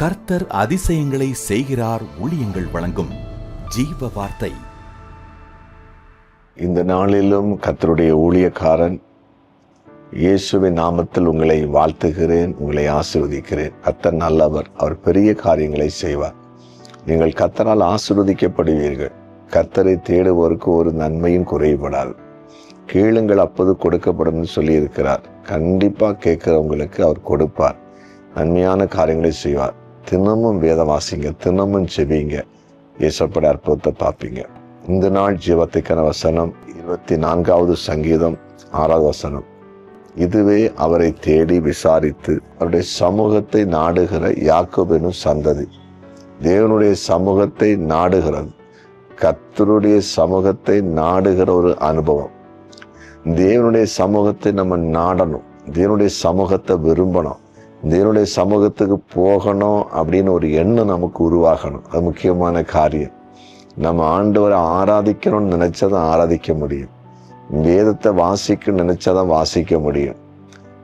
கர்த்தர் அதிசயங்களை செய்கிறார் ஊழியங்கள் வழங்கும் ஜீவ வார்த்தை. இந்த நாளிலும் கர்த்தருடைய ஊழியக்காரன் இயேசுவின் நாமத்தில் உங்களை வாழ்த்துகிறேன், உங்களை ஆசீர்வதிக்கிறேன். கர்த்தர் நல்லவர், அவர் பெரிய காரியங்களை செய்வார். நீங்கள் கர்த்தரால் ஆசீர்வதிக்கப்படுவீர்கள். கர்த்தரை தேடுவோருக்கு ஒரு நன்மையும் குறைபடாது. கேளுங்கள் அப்போது கொடுக்கப்படும் சொல்லியிருக்கிறார். கண்டிப்பாக கேட்கிறவங்களுக்கு அவர் கொடுப்பார், நன்மையான காரியங்களை செய்வார். தினமும் வேத வாசிங்க, தினமும் செபிங்க, இயேசுப்பட அற்புதத்தை பார்ப்பீங்க. இந்த நாள் ஜீவத்துக்கான வசனம் 24வது சங்கீதம் 6வது வசனம். இதுவே அவரை தேடி விசாரித்து அவருடைய சமூகத்தை நாடுகிற யாக்கோபு எனும் சந்ததி. தேவனுடைய சமூகத்தை நாடுகிறது, கர்த்தருடைய சமூகத்தை நாடுகிற ஒரு அனுபவம். தேவனுடைய சமூகத்தை நம்ம நாடணும், தேவனுடைய சமூகத்தை விரும்பணும், தேவனுடைய சமூகத்துக்கு போகணும் அப்படின்னு ஒரு எண்ணம் நமக்கு உருவாகணும். அது முக்கியமான காரியம். நம்ம ஆண்டவரை ஆராதிக்கணும்னு நினைச்சாதான் ஆராதிக்க முடியும். வேதத்தை வாசிக்கணும்னு நினைச்சாதான் வாசிக்க முடியும்.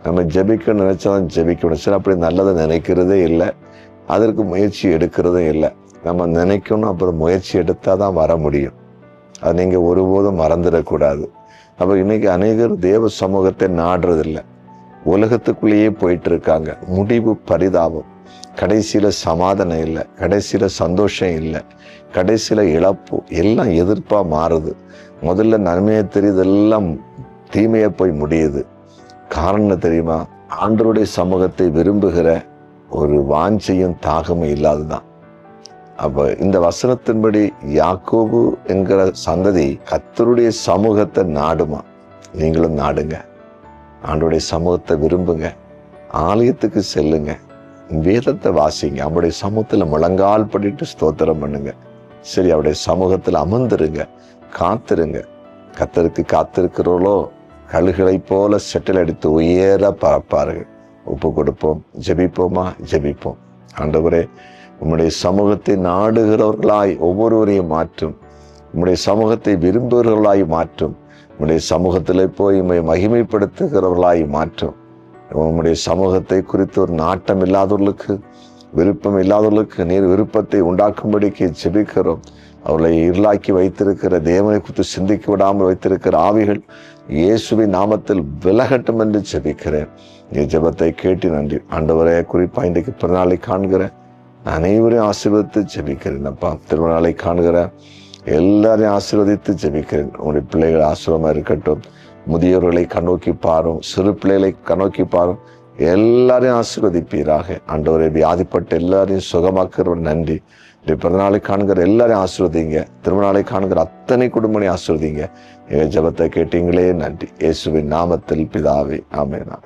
நம்ம ஜெபிக்கணும்னு நினைச்சாதான் ஜெபிக்க முடியும். சரி, அப்படி நல்லதை நினைக்கிறதே இல்லை, அதற்கு முயற்சி எடுக்கிறதே இல்லை. நம்ம நினைக்கணும், அப்புறம் முயற்சி எடுத்தாதான் வர முடியும். அது நீங்கள் ஒருபோதும் மறந்துடக்கூடாது. அப்போ இன்னைக்கு அநேகர் தேவ சமூகத்தை நாடுறதில்லை, உலகத்துக்குள்ளேயே போயிட்டு இருக்காங்க. முடிவு பரிதாபம். கடைசியில சமாதானம் இல்லை, கடைசியில சந்தோஷம் இல்லை, கடைசியில இழப்பு. எல்லாம் எதிர்ப்பா மாறுது. முதல்ல நன்மையை தெரியுது, எல்லாம் தீமையை போய் முடியுது. காரணம் தெரியுமா? ஆண்டவருடைய சமூகத்தை விரும்புகிற ஒரு வாஞ்சையும் தாகமும் இல்லாததான். அப்ப இந்த வசனத்தின்படி யாக்கோபு என்கிற சந்ததி கர்த்தருடைய சமூகத்தை நாடுமா? நீங்களும் நாடுங்க. ஆண்டவருடைய சமூகத்தை விரும்புங்க, ஆலயத்துக்கு செல்லுங்க, வேதத்தை வாசிங்க, அவருடைய சமூகத்தில் முழங்கால் படிட்டு ஸ்தோத்திரம் பண்ணுங்க. சரி, அவருடைய சமூகத்தில் அமர்ந்துருங்க, காத்திருங்க. கர்த்தருக்கு காத்திருக்கிறவர்களோ கழுகளை போல செட்டில் அடித்து உயர பறப்பார்கள். ஒப்பு கொடுப்போம், ஜெபிப்போமா? ஜெபிப்போம். ஆண்டவரே, உம்முடைய சமூகத்தை நாடுகிறவர்களாய் ஒவ்வொருவரையும் மாற்றும். உம்முடைய சமூகத்தை விரும்புகிறவர்களாய் மாற்றும். உம்முடைய சமூகத்தில் போய் உம்மை மகிமைப்படுத்துகிறவர்களாய் மாற்றும். உம்முடைய சமூகத்தை குறித்து ஒரு நாட்டம் இல்லாதவர்களுக்கு, விருப்பம் இல்லாதவர்களுக்கு நீர் விருப்பத்தை உண்டாக்கும்படிக்கு ஜெபிக்கிறோம். அவர்களை இருளாக்கி வைத்திருக்கிற, தேவனை குறித்து சிந்திக்க விடாமல் வைத்திருக்கிற ஆவிகள் இயேசுவின் நாமத்தில் விலகட்டும் என்று ஜெபிக்கிறேன். நீ ஜெபத்தை கேட்டு நன்றி. ஆண்டவரே, குறிப்பாக இன்றைக்கு பிறநாளை காண்கிற அனைவரையும் ஆசீர்வதித்து ஜெபிக்கிறேன். அப்பா, திருநாளை காண்கிற எல்லாரையும் ஆசீர்வதித்து ஜெபிக்கிறேன். உங்களுடைய பிள்ளைகள் ஆசீர்வாதமா இருக்கட்டும். முதியோர்களை கண்ணோக்கி பாரும், சிறு பிள்ளைகளை கண்ணோக்கி பாரும். எல்லாரையும் ஆசீர்வதிப்பீராக. ஆண்டவரை, வியாதிப்பட்ட எல்லாரையும் சுகமாக்குற நன்றி. பிறந்தநாளை காண்கிற எல்லாரையும் ஆசீர்வதிங்க. திருமணநாளை காண்கிற அத்தனை குடும்பங்களையும் ஆசீர்வதிங்க. எங்கள் ஜெபத்தை கேட்டீங்களே, நன்றி. இயேசுவின் நாமத்தில் பிதாவே, ஆமென்.